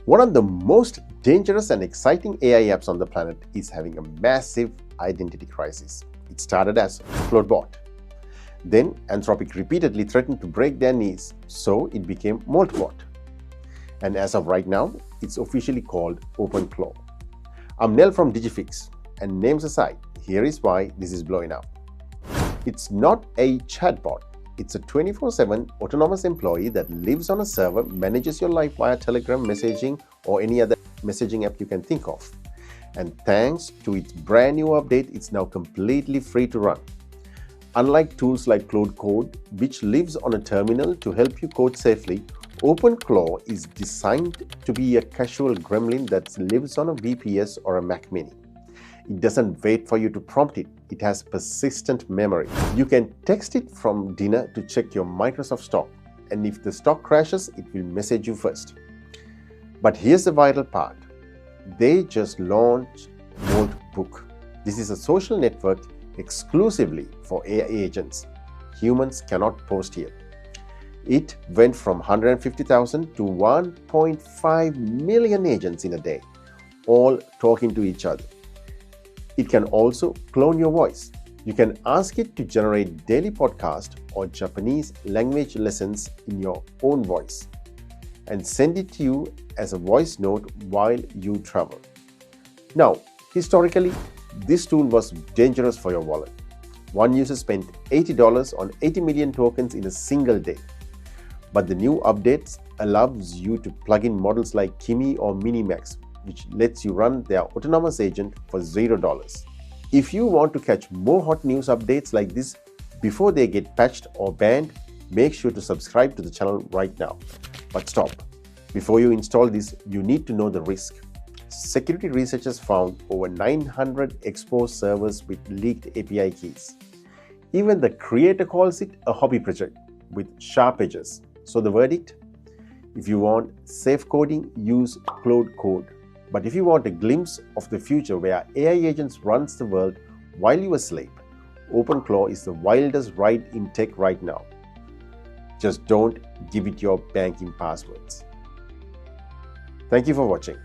One of the most dangerous and exciting AI apps on the planet is having a massive identity crisis. It started as Claudebot. Then Anthropic repeatedly threatened to break their knees, so it became Moltbot. And as of right now, it's officially called OpenClaw. I'm Nel from Digifix, and names aside, here is why this is blowing up. It's not a chatbot. It's a 24/7 autonomous employee that lives on a server, manages your life via Telegram messaging or any other messaging app you can think of. And thanks to its brand new update, it's now completely free to run. Unlike tools like Claude Code, which lives on a terminal to help you code safely, OpenClaw is designed to be a casual gremlin that lives on a VPS or a Mac Mini. It doesn't wait for you to prompt it. It has persistent memory. You can text it from dinner to check your Microsoft stock, and if the stock crashes, it will message you first. But here's the vital part. They just launched Moltbook. This is a social network exclusively for AI agents. Humans cannot post here. It went from 150,000 to 1.5 million agents in a day, all talking to each other. It can also clone your voice. You can ask it to generate daily podcast or Japanese language lessons in your own voice and send it to you as a voice note while you travel. Now, historically, this tool was dangerous for your wallet. One user spent $80 on 80 million tokens in a single day. But the new updates allows you to plug in models like Kimi or Minimax, which lets you run their autonomous agent for $0. If you want to catch more hot news updates like this before they get patched or banned, make sure to subscribe to the channel right now. But stop. Before you install this, you need to know the risk. Security researchers found over 900 exposed servers with leaked API keys. Even the creator calls it a hobby project with sharp edges. So the verdict? If you want safe coding, use Claude Code. But if you want a glimpse of the future where AI agents runs the world while you are asleep, OpenClaw is the wildest ride in tech right now. Just don't give it your banking passwords. Thank you for watching.